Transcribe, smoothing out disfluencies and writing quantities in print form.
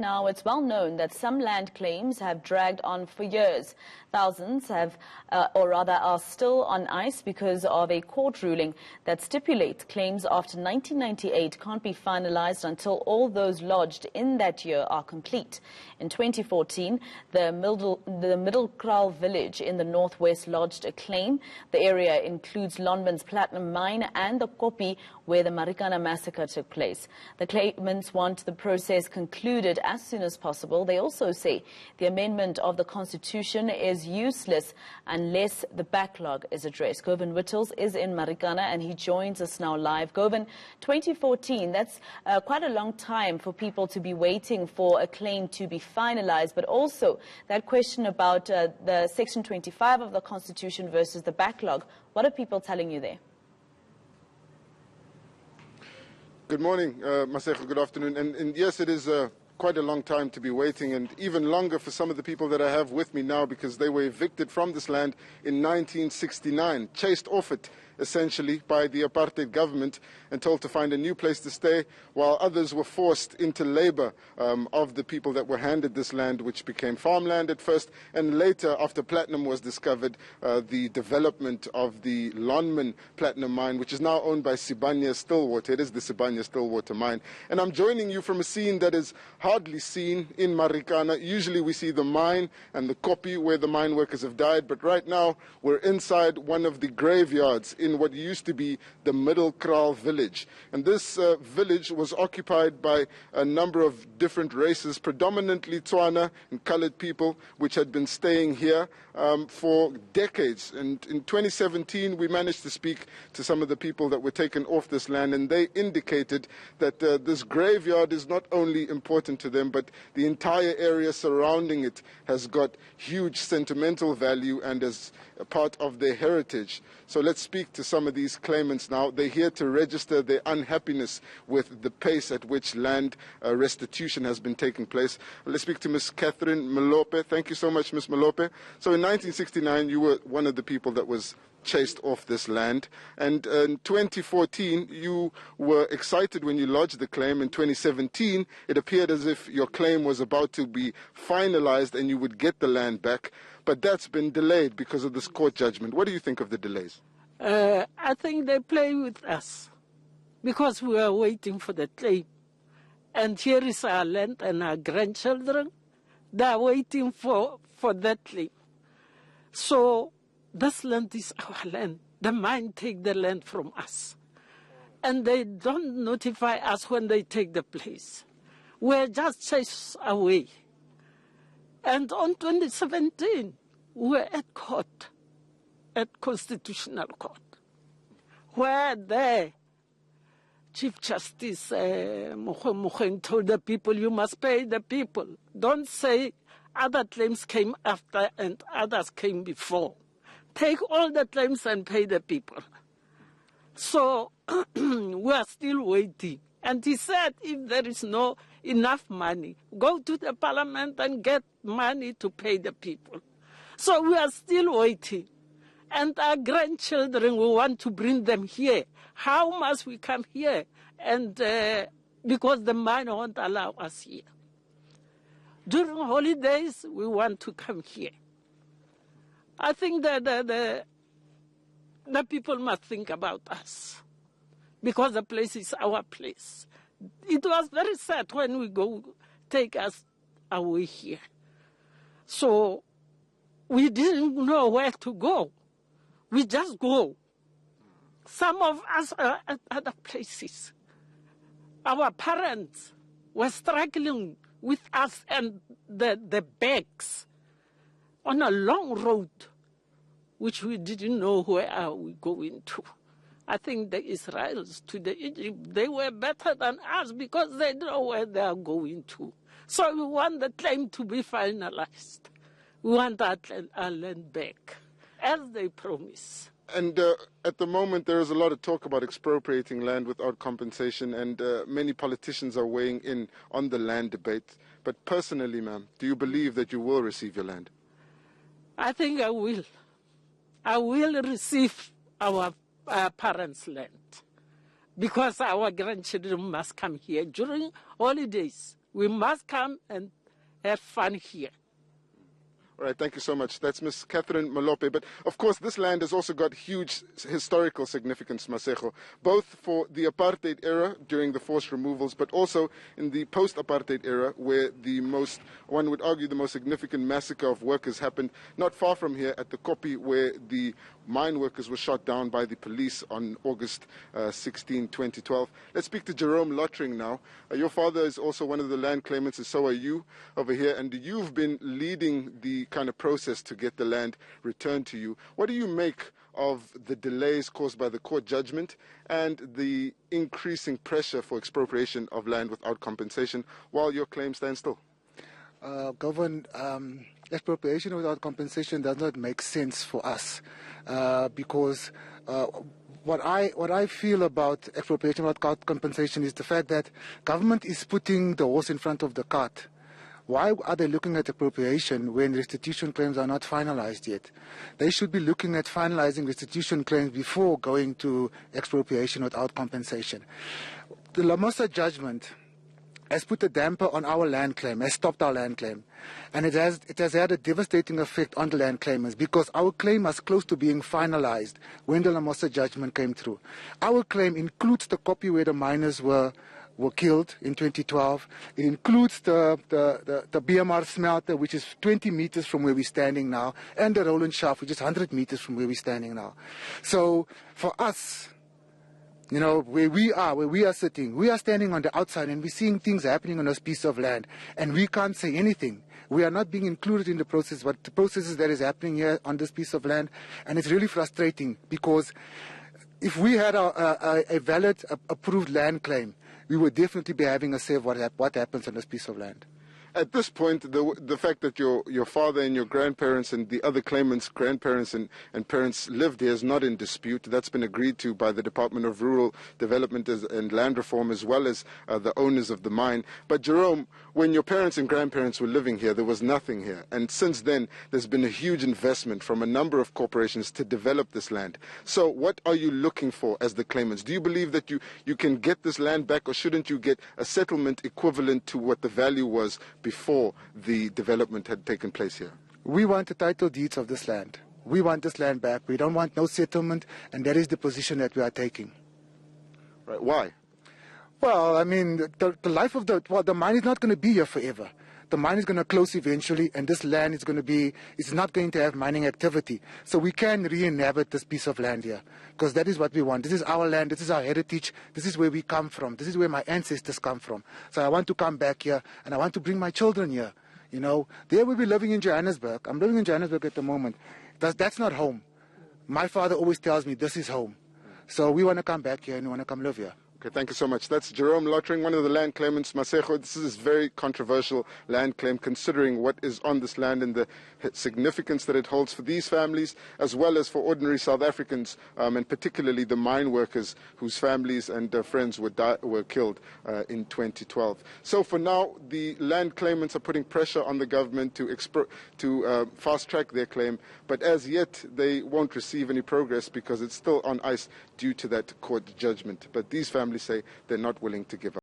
Now, it's well known that some land claims have dragged on for years. Thousands have, or rather are still on ice because of a court ruling that stipulates claims after 1998 can't be finalized until all those lodged in that year are complete. In 2014, the Middle Kraal village in the northwest lodged a claim. The area includes Lonmin's platinum mine and the Kopi where the Marikana massacre took place. The claimants want the process concluded as soon as possible. They also say the amendment of the Constitution is useless unless the backlog is addressed. Govan Whittles is in Marikana and he joins us now live. Govan, 2014, that's quite a long time for people to be waiting for a claim to be finalized, but also that question about the Section 25 of the Constitution versus the backlog. What are people telling you there? Good morning, Maseko. Good afternoon. And yes, it is quite a long time to be waiting, and even longer for some of the people that I have with me now, because they were evicted from this land in 1969, chased off it essentially by the apartheid government and told to find a new place to stay, while others were forced into labor of the people that were handed this land, which became farmland at first, and later, after platinum was discovered, the development of the Lonmin platinum mine, which is now owned by Sibanye-Stillwater. It is the Sibanye-Stillwater mine. And I'm joining you from a scene that is hardly seen in Marikana. Usually we see the mine and the Kopi where the mine workers have died, but right now we're inside one of the graveyards in what used to be the Middle Kraal village. And this village was occupied by a number of different races, predominantly Tswana and colored people, which had been staying here for decades. And in 2017, we managed to speak to some of the people that were taken off this land, and they indicated that this graveyard is not only important to them, but the entire area surrounding it has got huge sentimental value and is a part of their heritage. So let's speak to some of these claimants now. They're here to register their unhappiness with the pace at which land restitution has been taking place. Let's speak to Ms. Catherine Malope. Thank you so much, Ms. Malope. So in 1969, you were one of the people that was chased off this land, and in 2014 you were excited when you lodged the claim. In 2017 it appeared as if your claim was about to be finalized and you would get the land back, but that's been delayed because of this court judgment. What do you think of the delays? I think they play with us because we are waiting for the claim, and here is our land and our grandchildren. They are waiting for that claim. So this land is our land. The mine take the land from us. And they don't notify us when they take the place. We're just chased away. And on 2017, we were at court, at Constitutional Court, where the Chief Justice Mogoeng told the people, you must pay the people. Don't say other claims came after and others came before. Take all the claims and pay the people. So we are still waiting. And he said if there is no enough money, go to the parliament and get money to pay the people. So we are still waiting. And our grandchildren, we want to bring them here. How must we come here? And because the mine won't allow us here. During holidays, we want to come here. I think that the people must think about us because the place is our place. It was very sad when we go take us away here. So we didn't know where to go. We just go. Some of us are at other places. Our parents were struggling with us and the bags on a long road, which we didn't know where are we going to. I think the Israelis to the Egypt, they were better than us because they know where they are going to. So we want the claim to be finalized. We want our land back, as they promise. And at the moment, there is a lot of talk about expropriating land without compensation, and many politicians are weighing in on the land debate. But personally, ma'am, do you believe that you will receive your land? I think I will. I will receive our parents' land because our grandchildren must come here. During holidays, We must come and have fun here. All right, thank you so much. That's Ms. Catherine Malope. But of course, this land has also got huge historical significance, Masego, both for the apartheid era during the forced removals, but also in the post-apartheid era, where one would argue, the most significant massacre of workers happened not far from here at the Kopi, where the mine workers were shot down by the police on August 16, 2012. Let's speak to Jerome Lottering now. Your father is also one of the land claimants, and so are you over here, and you've been leading the kind of process to get the land returned to you. What do you make of the delays caused by the court judgment and the increasing pressure for expropriation of land without compensation while your claim stands still? Govan, expropriation without compensation does not make sense for us because what I feel about expropriation without compensation is the fact that government is putting the horse in front of the cart. Why are they looking at expropriation when restitution claims are not finalized yet? They should be looking at finalizing restitution claims before going to expropriation without compensation. The Lamosa judgment has put a damper on our land claim, has stopped our land claim. And it has had a devastating effect on the land claimants because our claim was close to being finalized when the Lamosa judgment came through. Our claim includes the copy where the miners were killed in 2012. It includes the BMR smelter, which is 20 meters from where we're standing now, and the Roland shaft, which is 100 meters from where we're standing now. So for us, you know, where we are sitting, we are standing on the outside and we're seeing things happening on this piece of land, and we can't say anything. We are not being included in the process, but the processes that is happening here on this piece of land, and it's really frustrating because if we had a valid, approved land claim, we would definitely be having a say of what happens on this piece of land. At this point, the fact that your father and your grandparents and the other claimants' grandparents and parents lived here is not in dispute. That's been agreed to by the Department of Rural Development and Land Reform, as well as the owners of the mine. But Jerome, when your parents and grandparents were living here, there was nothing here. And since then, there's been a huge investment from a number of corporations to develop this land. So what are you looking for as the claimants? Do you believe that you can get this land back, or shouldn't you get a settlement equivalent to what the value was before the development had taken place here? We want the title deeds of this land. We want this land back. We don't want no settlement, and that is the position that we are taking. Right. Why? Well, I mean, the life of the mine is not going to be here forever. The mine is going to close eventually, and this land is it's not going to have mining activity. So we can re-inhabit this piece of land here, because that is what we want. This is our land, this is our heritage, this is where we come from, this is where my ancestors come from. So I want to come back here, and I want to bring my children here. You know, they will be living in Johannesburg. I'm living in Johannesburg at the moment. That's not home. My father always tells me this is home. So we want to come back here, and we want to come live here. Okay, thank you so much. That's Jerome Lottering, one of the land claimants. Masego, this is a very controversial land claim, considering what is on this land and the significance that it holds for these families, as well as for ordinary South Africans, and particularly the mine workers whose families and friends were killed in 2012. So for now, the land claimants are putting pressure on the government to fast-track their claim, but as yet they won't receive any progress because it's still on ice due to that court judgment. But these families say they're not willing to give up.